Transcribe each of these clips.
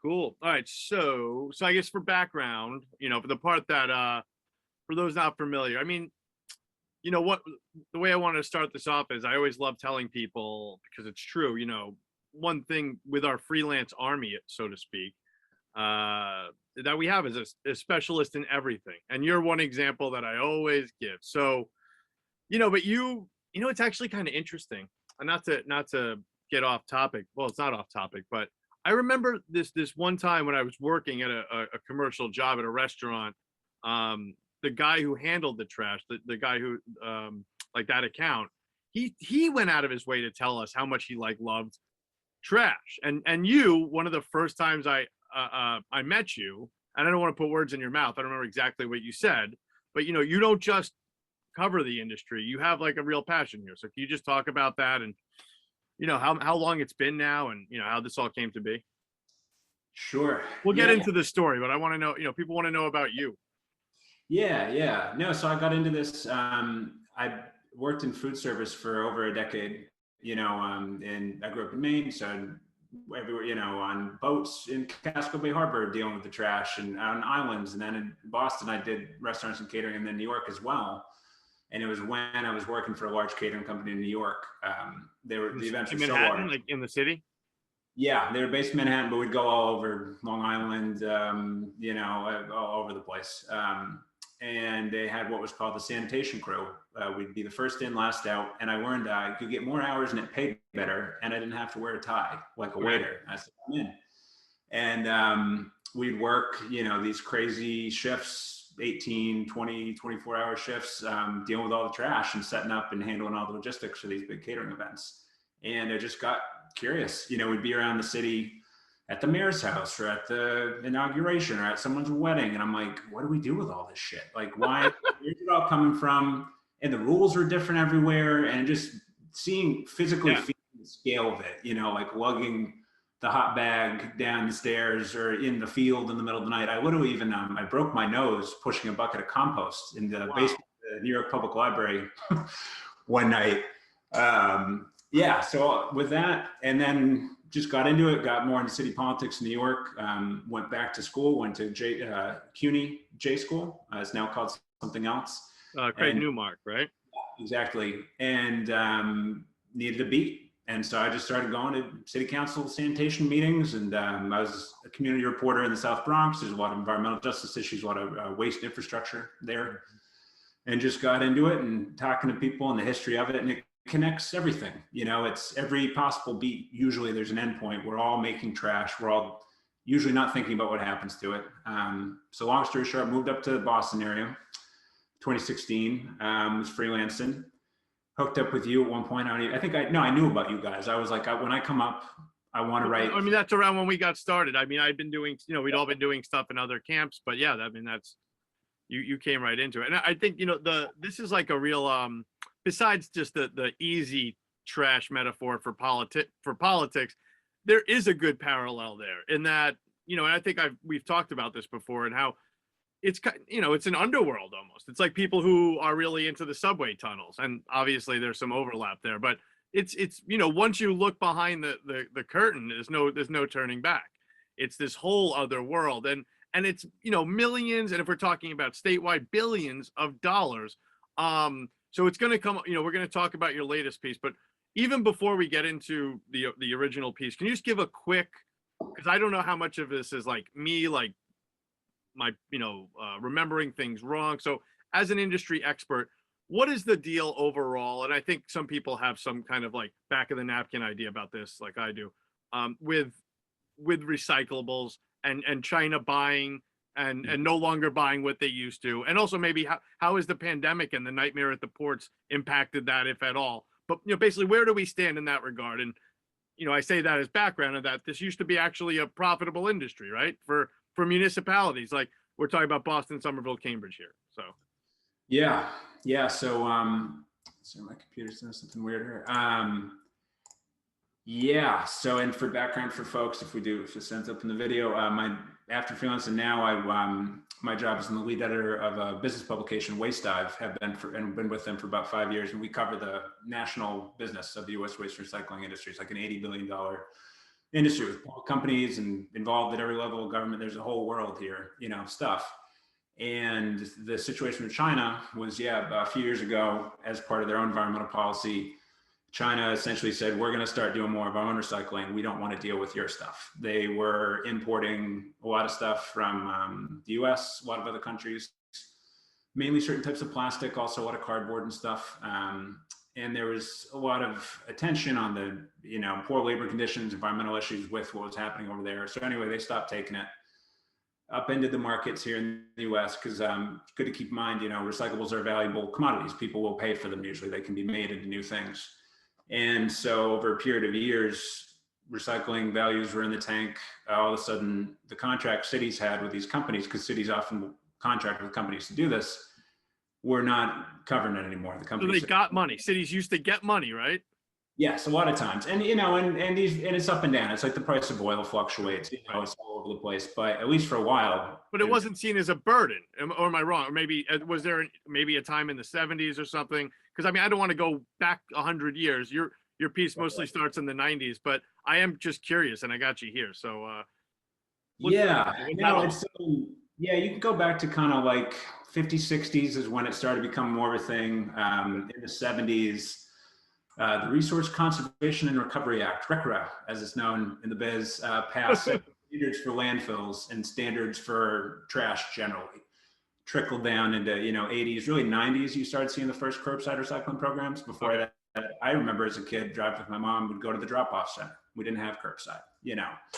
Cool. All right. So I guess for background, for the part that for those not familiar, I mean, what the way I wanted to start this off is I always love telling people because it's true, one thing with our freelance army, so to speak, that we have is a specialist in everything. And you're one example that I always give. So, but it's actually kind of interesting. And not to get off topic. Well, it's not off topic, but I remember this one time when I was working at a commercial job at a restaurant. The guy who handled the trash, the guy who like that account, he went out of his way to tell us how much he loved trash. And you, one of the first times I met you, and I don't want to put words in your mouth. I don't remember exactly what you said, but you don't just cover the industry. You have like a real passion here. So can you just talk about that and how long it's been now and how this all came to be? Sure. We'll get into the story, but I want to know, people want to know about you. Yeah. No, so I got into this. I worked in food service for over a decade, and I grew up in Maine. So everywhere, on boats in Casco Bay Harbor dealing with the trash and on islands. And then in Boston, I did restaurants and catering, and then New York as well. And it was when I was working for a large catering company in New York. The events were so large. Like in the city? Yeah, they were based in Manhattan, but we'd go all over Long Island, all over the place. And they had what was called the sanitation crew. We'd be the first in, last out. And I learned I could get more hours and it paid better. And I didn't have to wear a tie like a waiter. I said, I'm in. And we'd work, these crazy shifts, 18, 20, 24-hour shifts, dealing with all the trash and setting up and handling all the logistics for these big catering events. And I just got curious. We'd be around the city at the mayor's house or at the inauguration or at someone's wedding. And I'm like, what do we do with all this shit? Like, why, where's it all coming from? And the rules are different everywhere. And just feeling the scale of it, like lugging the hot bag down the stairs or in the field in the middle of the night. I literally even, I broke my nose pushing a bucket of compost in the basement of the New York Public Library one night. So with that, and then just got into it, got more into city politics in New York, went back to school, went to CUNY J School. It's now called something else. Craig Newmark, right? Exactly. And needed a beat. And so I just started going to city council sanitation meetings, and I was a community reporter in the South Bronx. There's a lot of environmental justice issues, a lot of waste infrastructure there, and just got into it and talking to people and the history of it. And it connects everything. It's every possible beat. Usually there's an endpoint. We're all making trash. We're all usually not thinking about what happens to it. So long story short, moved up to the Boston area, 2016, was freelancing. Hooked up with you at one point. I knew about you guys. I was like, when I come up, I want to write. I mean, that's around when we got started. I mean, I've been doing, we'd all been doing stuff in other camps, but yeah, I mean, that's, you came right into it. And I think, this is like a real, besides just the easy trash metaphor for politics, there is a good parallel there in that, and I think we've talked about this before and how it's, it's an underworld almost. It's like people who are really into the subway tunnels, and obviously there's some overlap there, but it's once you look behind the curtain, there's no turning back. It's this whole other world, and it's millions, and if we're talking about statewide, billions of dollars. So it's going to come. We're going to talk about your latest piece, but even before we get into the original piece, can you just give a quick? Because I don't know how much of this is like me, like my remembering things wrong. So as an industry expert, what is the deal overall? And I think some people have some kind of like back of the napkin idea about this, like I do, with recyclables and China buying and no longer buying what they used to, and also maybe how is the pandemic and the nightmare at the ports impacted that, if at all? But basically, where do we stand in that regard? And I say that as background of that this used to be actually a profitable industry, right? For municipalities, like we're talking about Boston, Somerville, Cambridge here. So yeah. So my computer's doing something weird here. So, and for background for folks, if it sends up in the video, after freelancing now, my job is in the lead editor of a business publication, Waste Dive, and been with them for about 5 years, and we cover the national business of the U.S. waste recycling industry. It's like an $80 billion industry with companies and involved at every level of government. There's a whole world here, of stuff. And the situation with China was, about a few years ago, as part of their own environmental policy, China essentially said, we're going to start doing more of our own recycling. We don't want to deal with your stuff. They were importing a lot of stuff from the US, a lot of other countries, mainly certain types of plastic, also a lot of cardboard and stuff. And there was a lot of attention on the, poor labor conditions, environmental issues with what was happening over there. So anyway, they stopped taking it, upended the markets here in the US, because it's good to keep in mind, recyclables are valuable commodities. People will pay for them usually. They can be made into new things. And so over a period of years, recycling values were in the tank. All of a sudden, the contract cities had with these companies, because cities often contract with companies to do this, were not covering it anymore. The companies. So they got money. Cities used to get money, right? Yes, a lot of times. And, and it's up and down. It's like the price of oil fluctuates, it's all over the place, but at least for a while. But it wasn't seen as a burden, or am I wrong? Or maybe, was there maybe a time in the 70s or something? Because I don't want to go back 100 years. Your piece mostly starts in the 90s, but I am just curious, and I got you here. So you can go back to kind of like 50s, 60s is when it started to become more of a thing. In the 70s, the Resource Conservation and Recovery Act, RCRA, as it's known in the biz, passed standards for landfills and standards for trash generally. Trickled down into 80s, really 90s. You started seeing the first curbside recycling programs. Before that, I remember as a kid, drive with my mom, would go to the drop-off center. We didn't have curbside,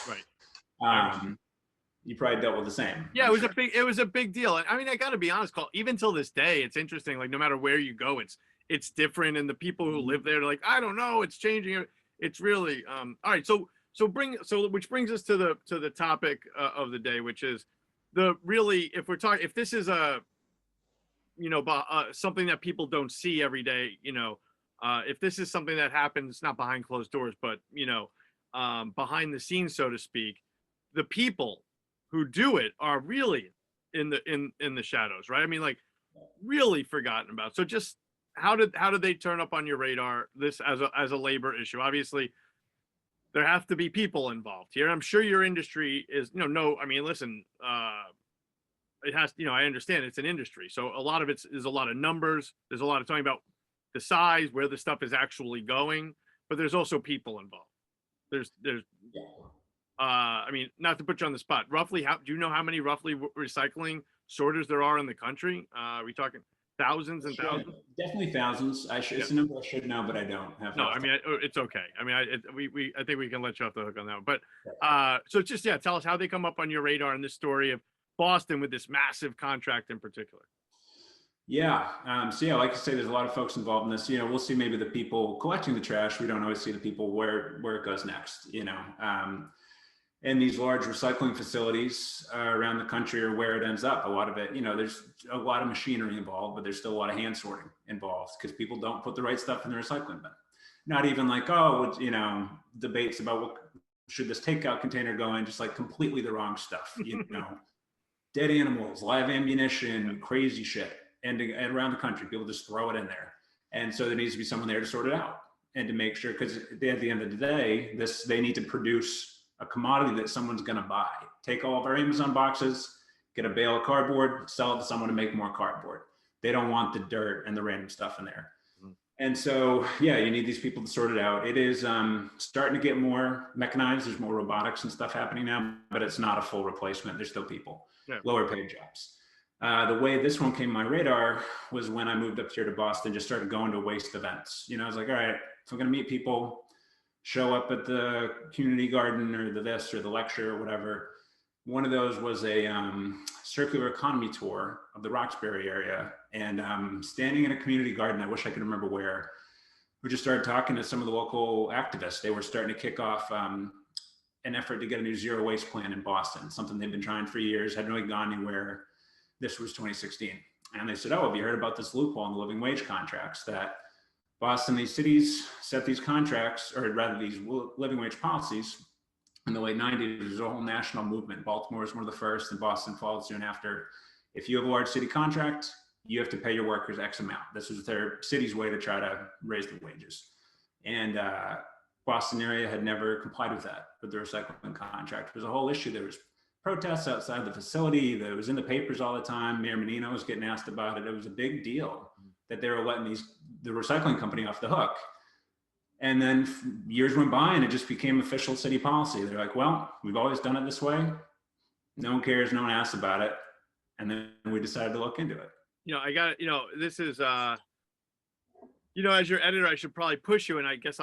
Right. You probably dealt with the same. Yeah, it was a big deal. And I got to be honest, Cole, even till this day, it's interesting. Like no matter where you go, it's different. And the people who live there, they're like, I don't know, it's changing. It's really all right. So which brings us to the topic of the day, which is if this is a something that people don't see every day, if this is something that happens not behind closed doors, but behind the scenes, so to speak, the people who do it are really in the shadows, right? Like really forgotten about. So just how did they turn up on your radar, this as a labor issue? Obviously there have to be people involved here. I'm sure your industry is listen, it has, I understand it's an industry, so a lot of there's a lot of numbers, there's a lot of talking about the size, where the stuff is actually going, but there's also people involved. There's not to put you on the spot, roughly do you know how many roughly recycling sorters there are in the country? Are we talking thousands and thousands? Definitely thousands. It's a number I should know, but I don't have. No, it's okay. I think we can let you off the hook on that one. But so just tell us how they come up on your radar in this story of Boston with this massive contract in particular. Like I say, there's a lot of folks involved in this. We'll see maybe the people collecting the trash. We don't always see the people where it goes next. And these large recycling facilities around the country are where it ends up. A lot of it, there's a lot of machinery involved, but there's still a lot of hand sorting involved because people don't put the right stuff in the recycling bin. Not even like, debates about what should this takeout container go in, just like completely the wrong stuff, dead animals, live ammunition, crazy shit. And around the country, people just throw it in there. And so there needs to be someone there to sort it out and to make sure, because at the end of the day, they need to produce a commodity that someone's going to buy. Take all of our Amazon boxes, get a bale of cardboard, sell it to someone to make more cardboard. They don't want the dirt and the random stuff in there. Mm-hmm. And so, you need these people to sort it out. It is starting to get more mechanized. There's more robotics and stuff happening now, but it's not a full replacement. There's still people, lower paid jobs. The way this one came on my radar was when I moved up here to Boston, just started going to waste events. I was like, all right, if I'm going to meet people, show up at the community garden or the this or the lecture or whatever. One of those was a circular economy tour of the Roxbury area, and standing in a community garden, I wish I could remember where, we just started talking to some of the local activists. They were starting to kick off an effort to get a new zero waste plan in Boston, something they've been trying for years, hadn't really gone anywhere. This was 2016. And they said, have you heard about this loophole in the living wage contracts that Boston, these cities set these contracts, or rather these living wage policies in the late 90s. There's a whole national movement. Baltimore was one of the first, and Boston followed soon after. If you have a large city contract, you have to pay your workers X amount. This was their city's way to try to raise the wages. And Boston area had never complied with that, with the recycling contract. It was a whole issue. There was protests outside the facility. That was in the papers all the time. Mayor Menino was getting asked about it. It was a big deal that they were letting the recycling company off the hook. And then years went by and it just became official city policy. They're like, well, we've always done it this way. No one cares. No one asks about it. And then we decided to look into it. I got, this is, as your editor, I should probably push you. And I guess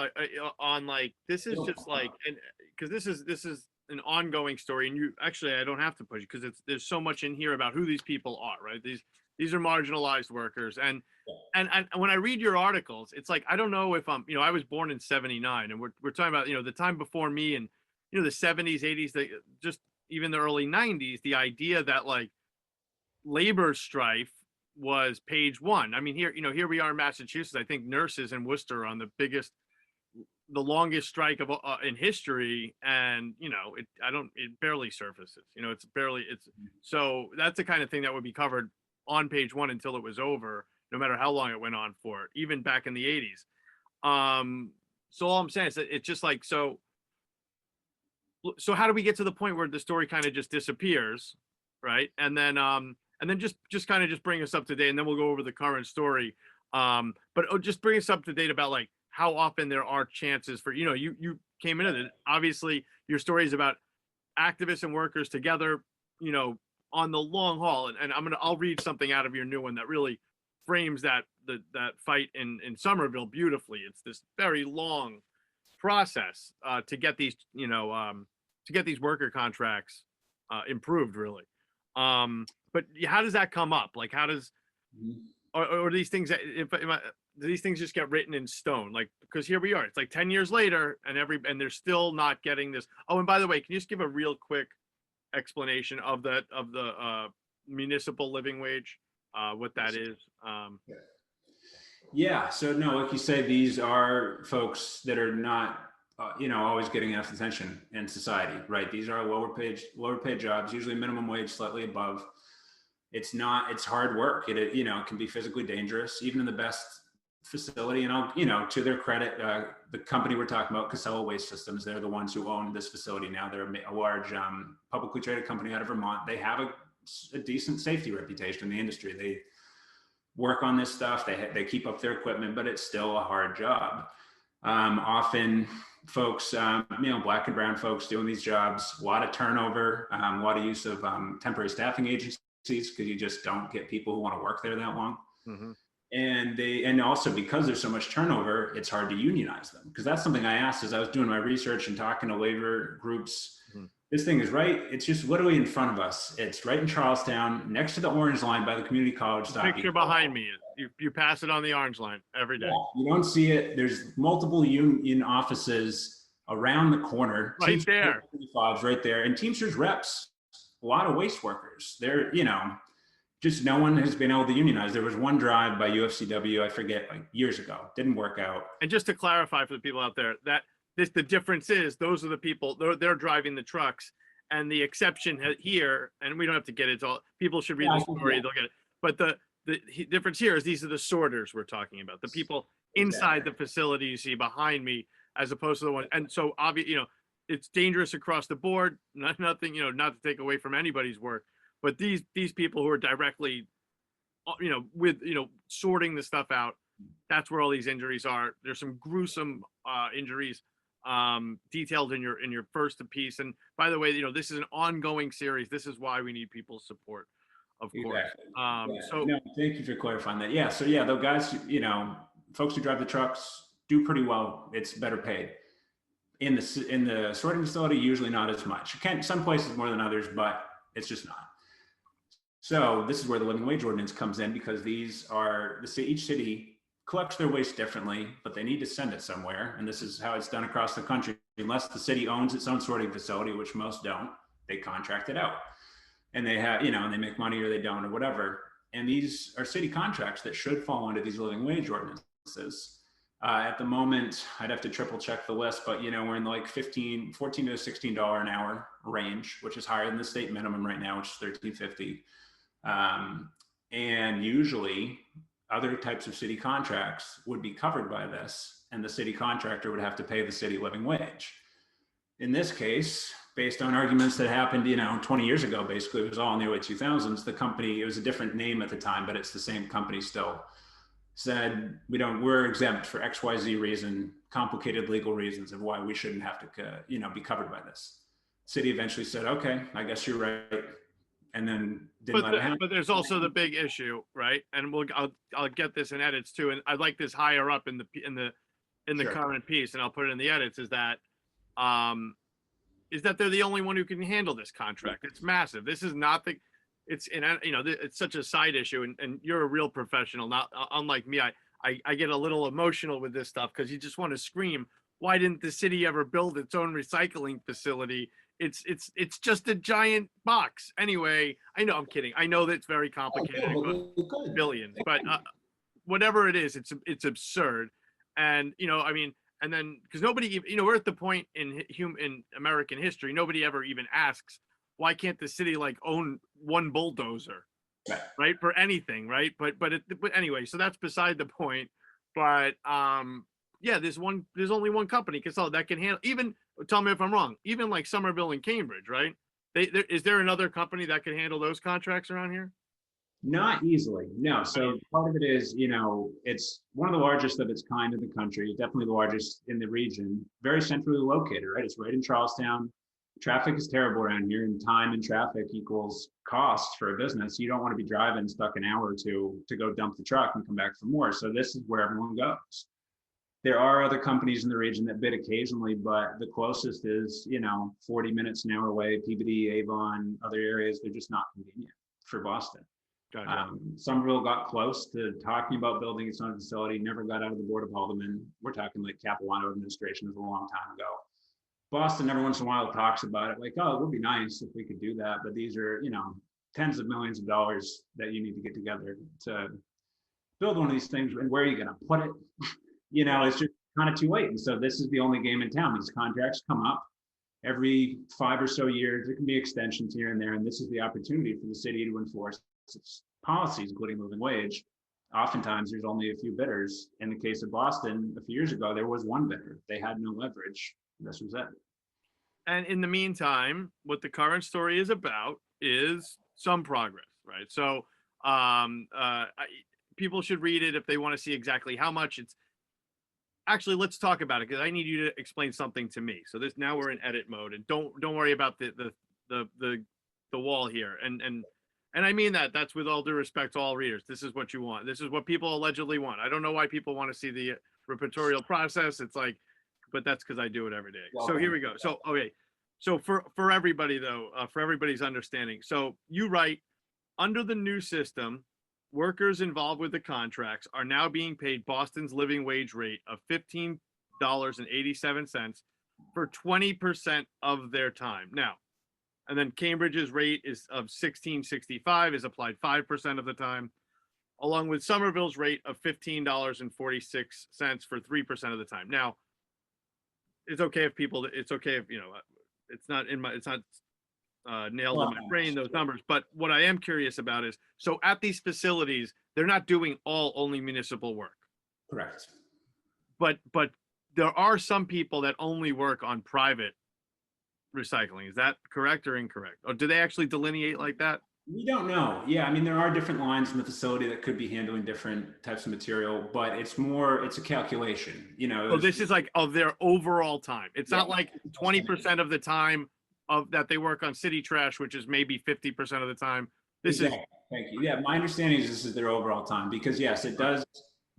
on like, this is just like, and because this is an ongoing story, and I don't have to push you because there's so much in here about who these people are, right? These are marginalized workers. And when I read your articles, it's like, I don't know if I was born in 79 and we're talking about, the time before me and, the 70s, 80s, just even the early 90s, the idea that like labor strife was page one. I mean, here we are in Massachusetts. I think nurses in Worcester are on the longest strike of in history, and it barely surfaces. So that's the kind of thing that would be covered on page one until it was over, no matter how long it went on for, even back in the 80s. So all I'm saying is that it's just like, so how do we get to the point where the story kind of just disappears, right? And then just kind of just bring us up to date, and then we'll go over the current story. But just bring us up to date about like how often there are chances for, you came into it. Obviously your story is about activists and workers together, on the long haul. And I'll read something out of your new one that really frames that fight in Somerville beautifully. It's this very long process to get these, worker contracts improved, really. But how does that come up? Like, how does, or these things, do these things just get written in stone? Like, because here we are, it's like 10 years later and they're still not getting this. Oh, and by the way, can you just give a real quick explanation of the municipal living wage, what that is? Yeah. So no, like you say, these are folks that are not, always getting enough attention in society, right? These are lower paid jobs, usually minimum wage, slightly above. It's hard work. It can be physically dangerous, even in the best facility. And to their credit, the company we're talking about, Casella Waste Systems, they're the ones who own this facility now. They're a large publicly traded company out of Vermont. They have a decent safety reputation in the industry. They work on this stuff. They keep up their equipment, but it's still a hard job. Often folks, black and brown folks doing these jobs, a lot of turnover, a lot of use of temporary staffing agencies, because you just don't get people who want to work there that long. Mm-hmm. And also because there's so much turnover, it's hard to unionize them. Because that's something I asked as I was doing my research and talking to labor groups. Mm-hmm. This thing is right. It's just literally in front of us. It's right in Charlestown, next to the Orange Line by the community college. Picture behind me. You pass it on the Orange Line every day. Yeah, you don't see it. There's multiple union offices around the corner. Right Teamsters there. Right there. And Teamsters reps, a lot of waste workers. They're, just no one has been able to unionize. There was one drive by UFCW, I forget, like years ago, didn't work out. And just to clarify for the people out there, that the difference is those are the people, they're driving the trucks, and the exception here, and we don't have to get into all, people should read the story, they'll get it. But the difference here is these are the sorters we're talking about, the people inside the facility you see behind me, as opposed to the one. And so obviously, it's dangerous across the board, nothing, not to take away from anybody's work, but these people who are directly, with, sorting the stuff out, that's where all these injuries are. There's some gruesome injuries detailed in your first piece. And by the way, this is an ongoing series. This is why we need people's support, of course. So no, thank you for clarifying that. Yeah. So yeah, the guys, folks who drive the trucks do pretty well. It's better paid. In the sorting facility, usually not as much. Some places more than others, but it's just not. So this is where the living wage ordinance comes in, because these are each city collects their waste differently, but they need to send it somewhere. And this is how it's done across the country. Unless the city owns its own sorting facility, which most don't, they contract it out. And they have, and they make money or they don't or whatever. And these are city contracts that should fall under these living wage ordinances. At the moment, I'd have to triple check the list, but we're in like $14 to $16 an hour range, which is higher than the state minimum right now, which is $13.50. And usually other types of city contracts would be covered by this, and the city contractor would have to pay the city living wage. In this case, based on arguments that happened, 20 years ago, basically, it was all in the early 2000s, the company, it was a different name at the time, but it's the same company still, said, we're exempt for XYZ reason, complicated legal reasons of why we shouldn't have to, be covered by this. City eventually said, okay, I guess you're right. And then didn't let it happen. But there's also the big issue, right? And I'll get this in edits too. And I'd like this higher up in the Sure. current piece, and I'll put it in the edits, is that they're the only one who can handle this contract. It's massive. This is not it's such a side issue, and you're a real professional, not unlike me. I get a little emotional with this stuff because you just want to scream, why didn't the city ever build its own recycling facility? It's just a giant box. Anyway, I know, I'm kidding. I know that it's very complicated. Billions, but whatever it is, it's absurd. And and then because nobody, we're at the point in American history, nobody ever even asks, why can't the city own one bulldozer, right, for anything, right? But anyway, so that's beside the point. But yeah, there's only one company that can handle, even, tell me if I'm wrong, even like Somerville and Cambridge, right? Is there another company that can handle those contracts around here? Not easily, no. So part of it is, it's one of the largest of its kind in the country, definitely the largest in the region, very centrally located, right? It's right in Charlestown. Traffic is terrible around here, and time and traffic equals cost for a business. You don't want to be driving stuck an hour or two to go dump the truck and come back for more. So this is where everyone goes. There are other companies in the region that bid occasionally, but the closest is, 40 minutes an hour away, Peabody, Avon, other areas. They're just not convenient for Boston. Gotcha. Somerville got close to talking about building its own facility, never got out of the Board of Aldermen. We're talking like Capuano administration is a long time ago. Boston every once in a while talks about it, like, oh, it would be nice if we could do that, but these are, tens of millions of dollars that you need to get together to build one of these things. And where are you going to put it? It's just kind of too late. And so this is the only game in town. These contracts come up every 5 or so years. There can be extensions here and there, and this is the opportunity for the city to enforce its policies, including living wage. Oftentimes, there's only a few bidders. In the case of Boston, a few years ago, there was one bidder. They had no leverage. This was it. And in the meantime, what the current story is about is some progress, right? So people should read it if they want to see exactly how much it's. Actually, let's talk about it, because I need you to explain something to me. So now we're in edit mode, and don't worry about the wall here. And I mean that's with all due respect to all readers. This is what you want. This is what people allegedly want. I don't know why people want to see the repertorial process. It's like, but that's because I do it every day. So here we go. So, okay. So for everybody though, for everybody's understanding. So you write, under the new system, workers involved with the contracts are now being paid Boston's living wage rate of $15.87 for 20% of their time. Now, and then Cambridge's rate is of $16.65 is applied 5% of the time, along with Somerville's rate of $15.46 for 3% of the time. Now, it's okay if it's not nailed in my brain, those numbers. But what I am curious about is, so at these facilities, they're not doing only municipal work. Correct. But there are some people that only work on private recycling. Is that correct or incorrect? Or do they actually delineate like that? We don't know. Yeah, I mean, there are different lines in the facility that could be handling different types of material, but it's a calculation, So this is like of their overall time. It's not like 20% of the time of that they work on city trash, which is maybe 50% of the time. This is. Thank you. Yeah, my understanding is this is their overall time, because yes, it does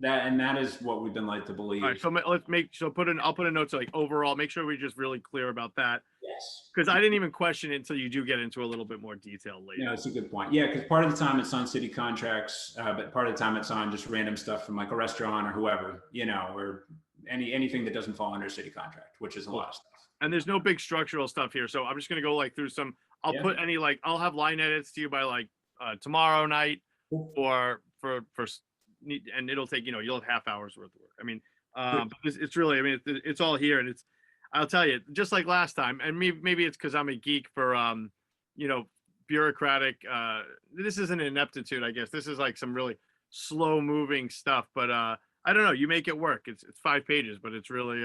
that, and that is what we've been led to believe. All right, so I'll put a note to like overall, make sure we're just really clear about that. Yes. Because I didn't even question it until you do get into a little bit more detail later. No, it's a good point. Yeah, because part of the time it's on city contracts, but part of the time it's on just random stuff from like a restaurant or whoever, or anything that doesn't fall under a city contract, which is a lot of stuff. And there's no big structural stuff here, so I'm just gonna go like through some. I'll put any I'll have line edits to you by like tomorrow night, or and it'll take you'll have half hours worth of work. I mean, but it's really, I mean, it's all here, and it's. I'll tell you, just like last time, and maybe it's because I'm a geek for bureaucratic. This isn't ineptitude, I guess. This is like some really. slow moving stuff. But I don't know. You make it work. It's 5 pages, but it's really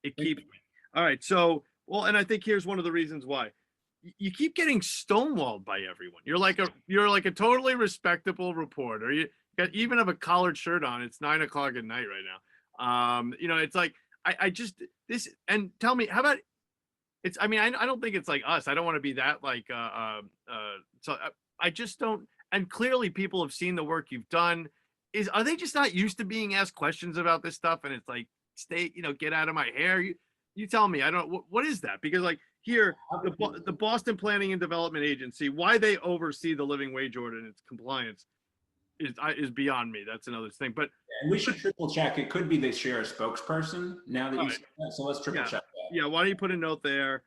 it keeps me. All right. So well, and I think here's one of the reasons why. You keep getting stonewalled by everyone. You're like a totally respectable reporter. You even have a collared shirt on. It's 9 o'clock at night right now. It's like I just this and tell me how about it's I mean I don't think it's like us. I don't want to be that like so I just don't, and clearly people have seen the work you've done. Are they just not used to being asked questions about this stuff, and it's like stay, get out of my hair. You tell me. I don't what is that? Because like here the Boston Planning and Development Agency, why they oversee the living wage ordinance compliance is beyond me. That's another thing. But and we should triple check. It could be they share a spokesperson now that you said that. So let's triple check that. Yeah, why don't you put a note there?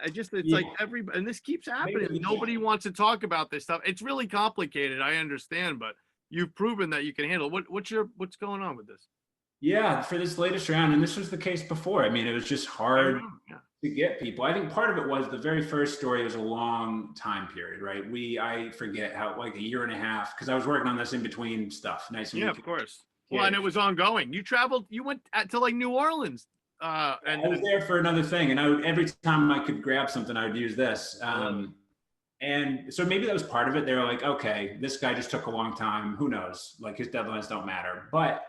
It's like and this keeps happening. Nobody wants to talk about this stuff. It's really complicated. I understand, but you've proven that you can handle it. What's going on with this? Yeah, for this latest round, and this was the case before. I mean, it was just hard to get people. I think part of it was the very first story was a long time period, right? I forget how, like a year and a half, because I was working on this in between stuff. Nice. Yeah, of course. Well, and it was ongoing. You traveled, you went to like New Orleans. And I was there for another thing, and every time I could grab something, I would use this. And so maybe that was part of it. They were like, okay, this guy just took a long time. Who knows? Like his deadlines don't matter. But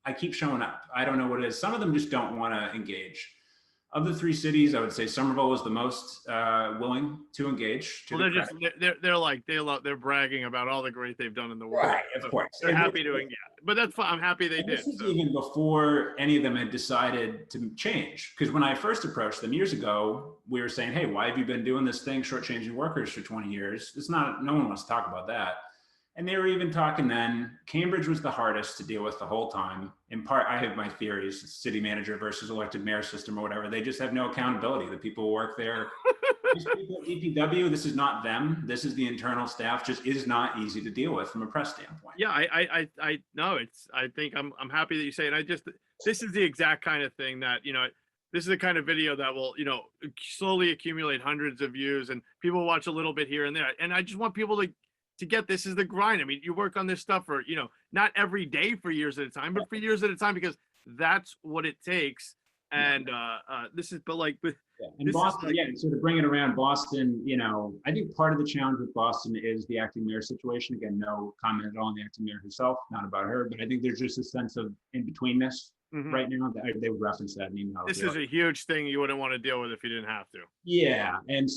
I keep showing up. I don't know what it is. Some of them just don't want to engage. Of the 3 cities, I would say Somerville was the most willing to engage. They're bragging about all the great they've done in the world. Right, of course. They're happy to engage, but that's fine. I'm happy they did. This is even before any of them had decided to change. Because when I first approached them years ago, we were saying, "Hey, why have you been doing this thing, shortchanging workers for 20 years? It's not. No one wants to talk about that." And they were even talking then. Cambridge was the hardest to deal with the whole time. In part, I have my theories: city manager versus elected mayor system or whatever. They just have no accountability. The people who work there, these people at EPW, this is not them. This is the internal staff. Just is not easy to deal with from a press standpoint. Yeah, I know it's. I think I'm happy that you say it. This is the exact kind of thing that this is the kind of video that will slowly accumulate hundreds of views, and people watch a little bit here and there. And I just want people to get this is the grind. I mean, you work on this stuff for, not every day for years at a time, but for years at a time, because that's what it takes. And this is, but like with in Boston, so to bring it around Boston, I think part of the challenge with Boston is the acting mayor situation. Again, no comment at all on the acting mayor herself, not about her, but I think there's just a sense of in-betweenness right now. They would reference that in email. This is a huge thing you wouldn't want to deal with if you didn't have to. Yeah. And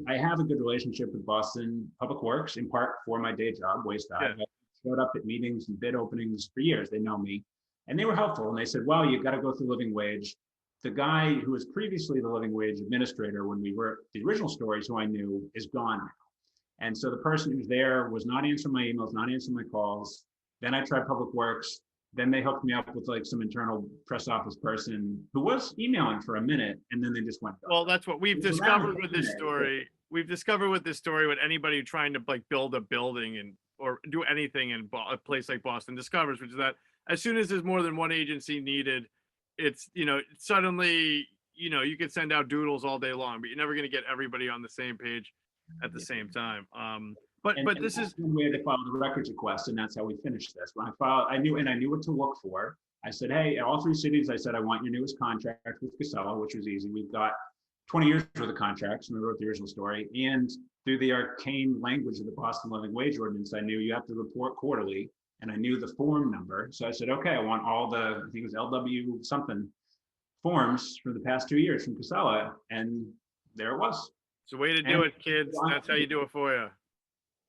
I have a good relationship with Boston Public Works, in part for my day job, Waste Dive. I showed up at meetings and bid openings for years. They know me. And they were helpful. And they said, well, you've got to go through living wage. The guy who was previously the living wage administrator when we were the original stories, who I knew, is gone now. And so the person who's there was not answering my emails, not answering my calls. Then I tried Public Works. Then they hooked me up with like some internal press office person who was emailing for a minute, and then they just went. Well, that's what we've discovered with this story. We've discovered with this story with anybody trying to like build a building or do anything in a place like Boston discovers, which is that as soon as there's more than one agency needed, it's suddenly you could send out doodles all day long, but you're never going to get everybody on the same page at the same time. But this is we had to file the records request, and that's how we finished this. When I filed, I knew what to look for. I said, hey, at all 3 cities, I said, I want your newest contract with Casella, which was easy. We've got 20 years worth of contracts, and we wrote the original story. And through the arcane language of the Boston Living Wage Ordinance, I knew you have to report quarterly, and I knew the form number. So I said, okay, I want all I think it was LW something forms for the past 2 years from Casella, and there it was. It's a way to do it, kids. That's how you do it for you.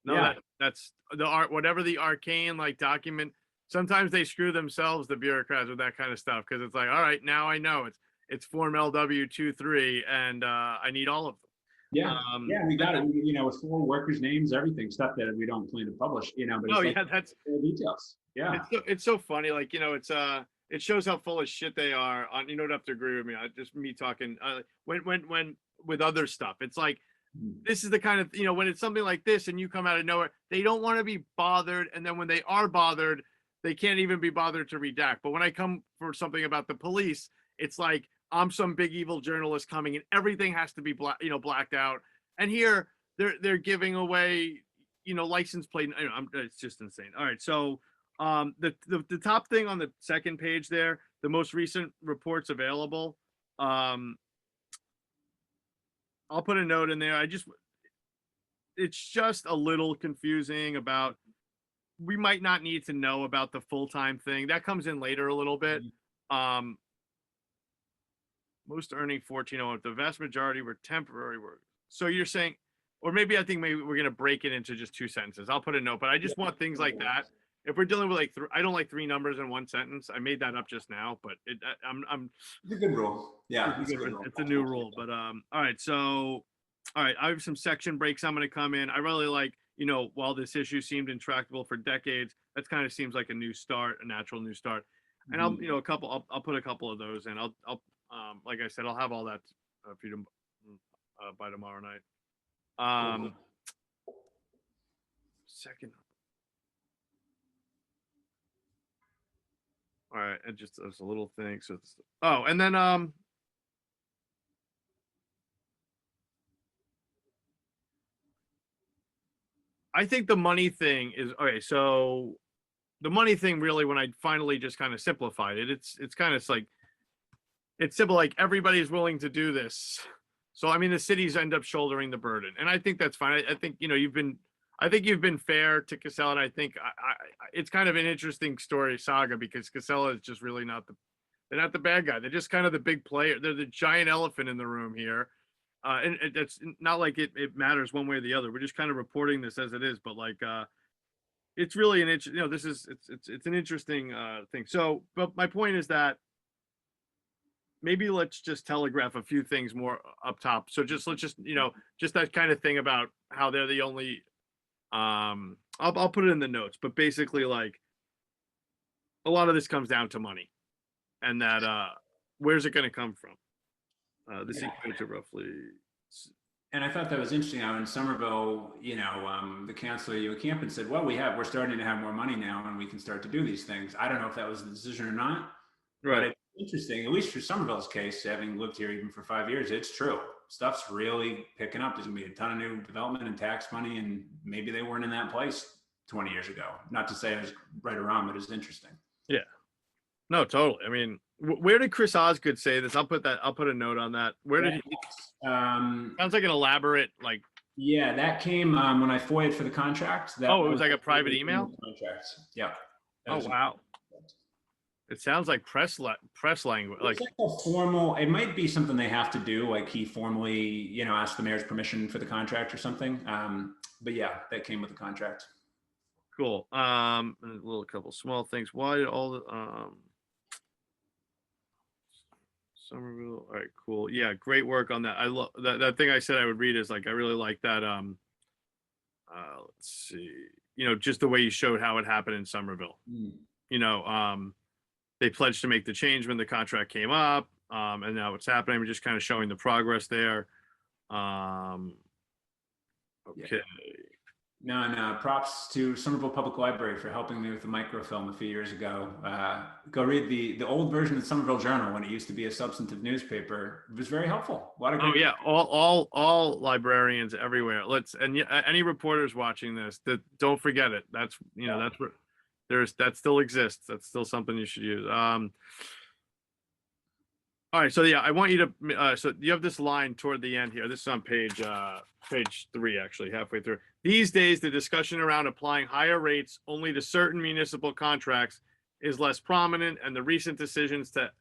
No, that's the art, whatever the arcane like document. Sometimes they screw themselves, the bureaucrats, with that kind of stuff, because it's like, all right, now I know it's form LW23, and I need all of them. Yeah, we got it. With 4 workers' names, everything, stuff that we don't plan to publish. But that's details. Yeah, it's so funny. Like it shows how full of shit they are. You don't have to agree with me. Just me talking. When with other stuff, it's like. This is the kind of, when it's something like this and you come out of nowhere, they don't want to be bothered. And then when they are bothered, they can't even be bothered to redact. But when I come for something about the police, it's like I'm some big evil journalist coming and everything has to be blacked out. And here they're giving away, license plate, it's just insane. All right. So, the top thing on the second page there, the most recent reports available, I'll put a note in there. It's just a little confusing about, we might not need to know about the full-time thing. That comes in later a little bit. Most earning 14, the vast majority were temporary work. So you're saying, or maybe I think maybe we're going to break it into just 2 sentences. I'll put a note, but I just want things like that. If we're dealing with like, I don't like 3 numbers in 1 sentence. I made that up just now, but It's a good rule. Yeah. it's a new rule, but, all right. So, all right, I have some section breaks I'm going to come in. I really like, while this issue seemed intractable for decades, that kind of seems like a new start, a natural new start. And I'll put a couple of those in. I'll like I said, I'll have all that for you by tomorrow night. Second. All right, and just as a little thing. So it's, and then I think the money thing is okay. So the money thing, really, when I finally just kind of simplified it, it's kind of like, it's simple. Like, everybody's willing to do this. So, I mean, the cities end up shouldering the burden, and I think that's fine. I think, you've been fair to Casella, and I think it's kind of an interesting saga, because Casella is just really they're not the bad guy. They're just kind of the big player. They're the giant elephant in the room here. And it's not like it matters one way or the other. We're just kind of reporting this as it is, but like, it's really it's an interesting thing. So, but my point is that maybe let's just telegraph a few things more up top. So let's just that kind of thing about how they're the only, I'll put it in the notes, but basically, like, a lot of this comes down to money, and that, where's it going to come from? This equates to roughly. And I thought that was interesting how in Somerville, the councilor, you Campen, said, well, we're starting to have more money now and we can start to do these things. I don't know if that was the decision or not. Right. But it's interesting, at least for Somerville's case, having lived here even for 5 years, it's true. Stuff's really picking up. There's gonna be a ton of new development and tax money, and maybe they weren't in that place 20 years ago. Not to say I was right or wrong, but it's interesting. Yeah. No, totally. I mean, where did Chris Osgood say this? I'll put a note on that. Where did he? Sounds like an elaborate, like. Yeah, that came when I FOIA'd for the contract. It was like a private email? Contract. Yeah. Oh, wow. It sounds like press language. Like a formal, it might be something they have to do. Like, he formally, asked the mayor's permission for the contract or something. But yeah, that came with the contract. Cool. A couple small things. Why did all the, Somerville. All right, cool. Yeah, great work on that. I love that thing I said I would read is like, I really like that. Let's see, just the way you showed how it happened in Somerville. They pledged to make the change when the contract came up, and now it's happening. We're just kind of showing the progress there. Okay. Yeah. No, props to Somerville Public Library for helping me with the microfilm a few years ago. Go read the old version of the Somerville Journal when it used to be a substantive newspaper. It was very helpful. A lot of great. Oh yeah, all librarians everywhere. Any reporters watching this, that don't forget it. That's that's where that still exists. That's still something you should use. All right, so yeah, I want you to, so you have this line toward the end here. This is on page 3, actually, halfway through. These days, the discussion around applying higher rates only to certain municipal contracts is less prominent, and the recent decisions to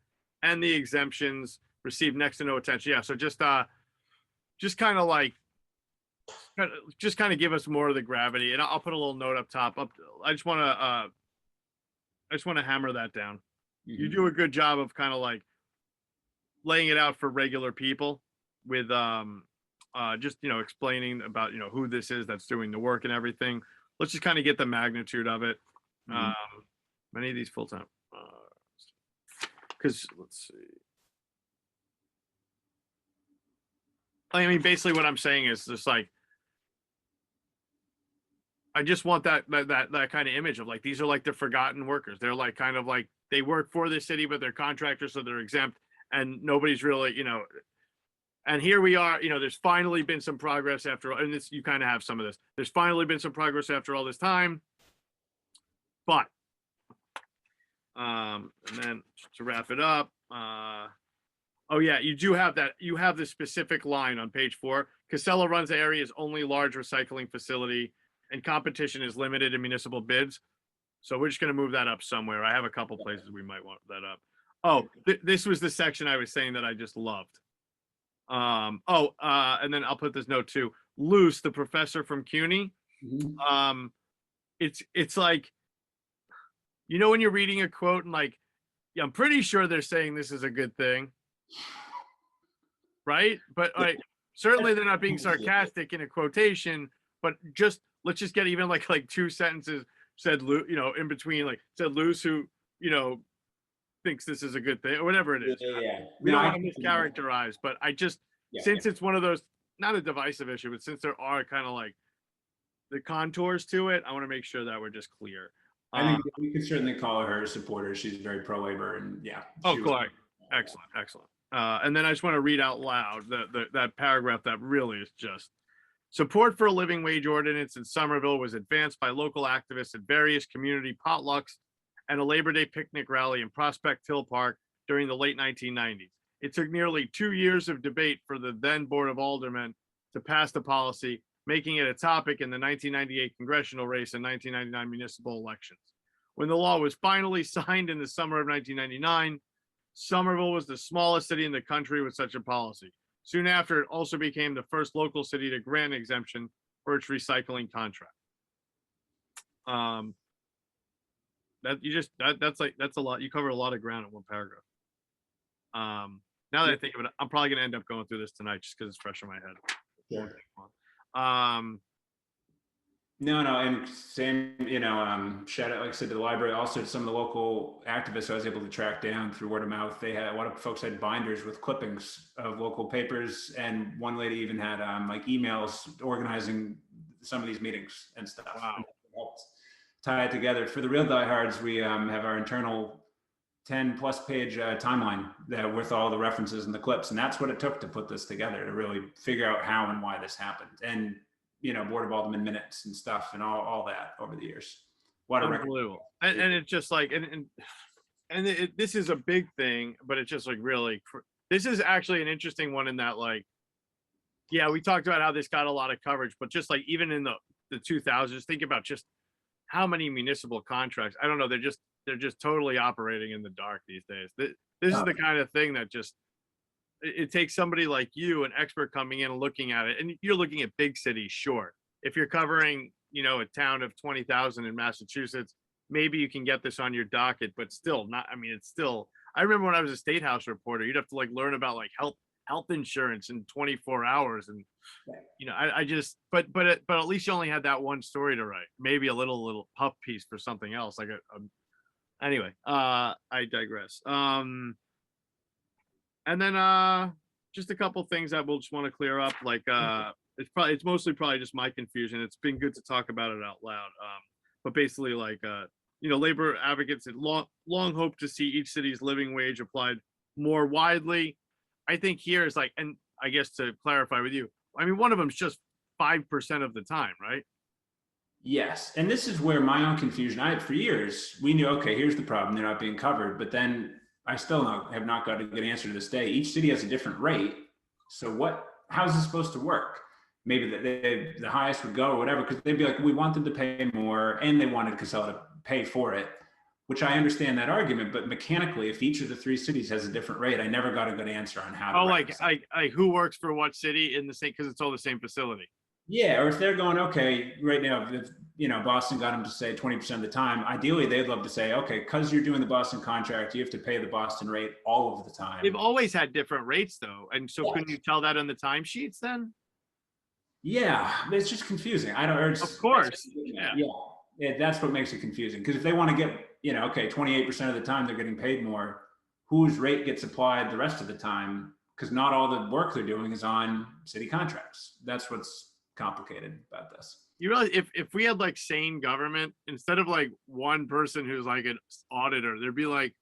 end the exemptions receive next to no attention. Yeah, so just kind of give us more of the gravity, and I'll put a little note up top. I just want to hammer that down. Mm-hmm. You do a good job of kind of like laying it out for regular people with just explaining about who this is that's doing the work and everything. Let's just kind of get the magnitude of it. Mm-hmm. Many of these full-time, because let's see. I mean, basically what I'm saying is just like, I just want that kind of image of like, these are like the forgotten workers. They're like kind of like, they work for the city, but they're contractors, so they're exempt. And nobody's really, And here we are, there's finally been some progress after, and this, you kind of have some of this. There's finally been some progress after all this time. But, and then to wrap it up, oh yeah, you do have that. You have the specific line on page 4. Casella runs the area's only large recycling facility, and competition is limited in municipal bids. So we're just going to move that up somewhere. I have a couple places we might want that up. Oh, this was the section I was saying that I just loved. And then I'll put this note too. Luce, the professor from CUNY. It's like, when you're reading a quote and like, yeah, I'm pretty sure they're saying this is a good thing, right? But like, certainly they're not being sarcastic in a quotation. But let's just get even like 2 sentences said, in between, like said Luce, who thinks this is a good thing or whatever it is. Yeah. We don't want to mischaracterize, but I just since it's one of those, not a divisive issue, but since there are kind of like the contours to it, I want to make sure that we're just clear. I think we could certainly call her a supporter. She's very pro-labor, and yeah. Oh, cool. Excellent. And then I just want to read out loud that paragraph that really is just: support for a living wage ordinance in Somerville was advanced by local activists at various community potlucks and a Labor Day picnic rally in Prospect Hill Park during the late 1990s. It took nearly 2 years of debate for the then Board of Aldermen to pass the policy, making it a topic in the 1998 congressional race and 1999 municipal elections. When the law was finally signed in the summer of 1999, Somerville was the smallest city in the country with such a policy. Soon after, it also became the first local city to grant exemption for its recycling contract. That's a lot. You cover a lot of ground in one paragraph. Now that I think of it, I'm probably going to end up going through this tonight just because it's fresh in my head. Sure. No, and same, shout out, like I said, to the library, also to some of the local activists I was able to track down through word of mouth. They had, a lot of folks had binders with clippings of local papers, and one lady even had like emails organizing some of these meetings and stuff. Wow. Helped tie it together. For the real diehards, we have our internal 10+ page timeline that with all the references and the clips, and that's what it took to put this together, to really figure out how and why this happened. And Board of Alderman minutes and stuff and all that over the years. What a unbelievable. And it's just like, this is a big thing, but it's just like really, this is actually an interesting one in that, like, yeah, we talked about how this got a lot of coverage, but just like even in the 2000s, think about just how many municipal contracts, I don't know, they're just totally operating in the dark these days. This is the kind of thing that just, it takes somebody like you, an expert, coming in and looking at it, and you're looking at big cities, sure. If you're covering, a town of 20,000 in Massachusetts, maybe you can get this on your docket, but still not. I mean, it's still. I remember when I was a State House reporter, you'd have to like learn about like health insurance in 24 hours, and I just, but at least you only had that one story to write, maybe a little puff piece for something else, like anyway. I digress. And then just a couple things that we'll just want to clear up. Like it's mostly probably just my confusion. It's been good to talk about it out loud. But basically, like labor advocates had long hoped to see each city's living wage applied more widely. I think here is like, and I guess to clarify with you, I mean, one of them is just 5% of the time, right? Yes, and this is where my own confusion. For years we knew, okay, here's the problem, they're not being covered, but then I still have not got a good answer to this day. Each city has a different rate. So how's this supposed to work? Maybe the highest would go or whatever, because they'd be like, we want them to pay more, and they wanted Casella to pay for it, which I understand that argument, but mechanically, if each of the 3 cities has a different rate, I never got a good answer on how to. Oh, like who works for what city in the same, because it's all the same facility. Yeah, or if they're going, okay, right now, if Boston got them to say 20% of the time, ideally they'd love to say, okay, because you're doing the Boston contract, you have to pay the Boston rate all of the time. They've always had different rates though, and so couldn't you tell that on the timesheets then? Yeah, it's just confusing. Of course. Yeah, that's what makes it confusing. Because if they want to get, okay, 28% of the time they're getting paid more, whose rate gets applied the rest of the time? Because not all the work they're doing is on city contracts. That's what's complicated about this. You realize if we had like sane government, instead of like one person who's like an auditor, there'd be like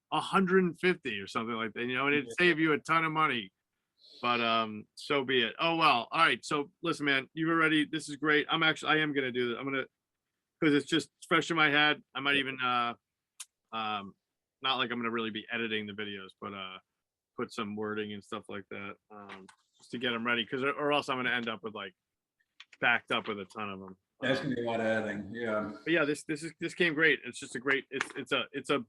150 or something like that, and it'd save you a ton of money. So be it. Oh well. All right. So listen, man, you were ready. This is great. I am gonna do this. I'm gonna, because it's just fresh in my head. I might even not like I'm gonna really be editing the videos, but put some wording and stuff like that, just to get them ready, because or else I'm gonna end up with like backed up with a ton of them. That's gonna be a lot of editing. Yeah. But yeah, this came great. It's just a great, it's a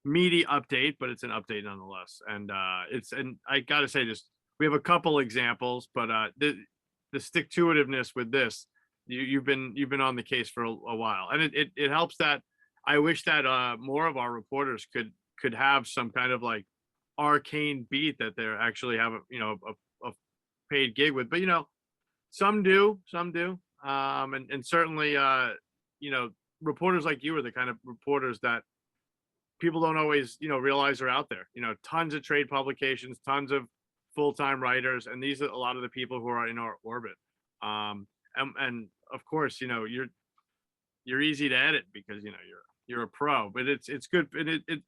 meaty update, but it's an update nonetheless. And and I gotta say this, we have a couple examples, but the stick to itiveness with this, you've been on the case for a while, and it helps that I wish that more of our reporters could have some kind of like arcane beat that they're actually have a paid gig with. But some do, and certainly reporters like you are the kind of reporters that people don't always realize are out there. Tons of trade publications, tons of full-time writers, and these are a lot of the people who are in our orbit. And of course, you're easy to edit because you're a pro, but it's good. And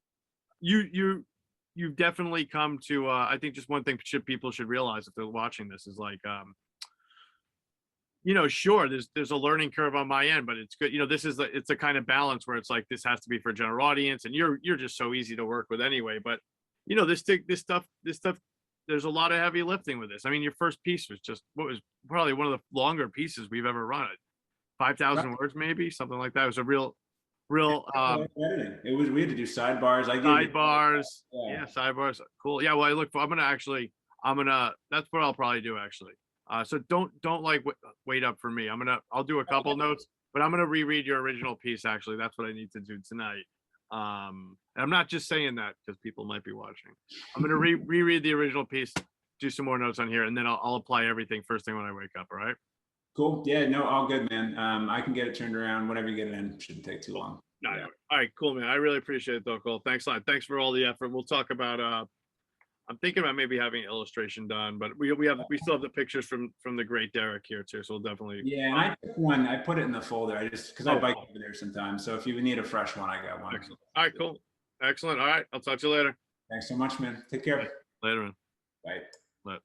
you've definitely come to I think just one thing people should realize if they're watching this is like sure, there's a learning curve on my end, but it's good. It's a kind of balance where it's like this has to be for a general audience, and you're just so easy to work with anyway. But this stuff, there's a lot of heavy lifting with this. I mean, your first piece was just what was probably one of the longer pieces we've ever run. 5,000 words, maybe something like that. It was a real editing. It was, we had to do sidebars. Sidebars. Yeah, sidebars. Cool. Yeah. Well, that's what I'll probably do actually. So don't like wait up for me. I'll do a couple notes, but I'm gonna reread your original piece. Actually, that's what I need to do tonight. And I'm not just saying that because people might be watching. I'm gonna reread the original piece, do some more notes on here, and then I'll apply everything first thing when I wake up. All right. Cool. Yeah. No, all good, man. I can get it turned around whenever you get it in. Shouldn't take too long. No, yeah. All right, cool, man. I really appreciate it, though, Cole. Thanks a lot. Thanks for all the effort. We'll talk about. I'm thinking about maybe having an illustration done, but we still have the pictures from the great Derek here too, so we'll definitely. Yeah, and I took one. I put it in the folder. I just because I bike over there sometimes. So if you need a fresh one, I got one. Excellent. All right, cool. Excellent. All right, I'll talk to you later. Thanks so much, man. Take care. Later, man. Bye. Bye.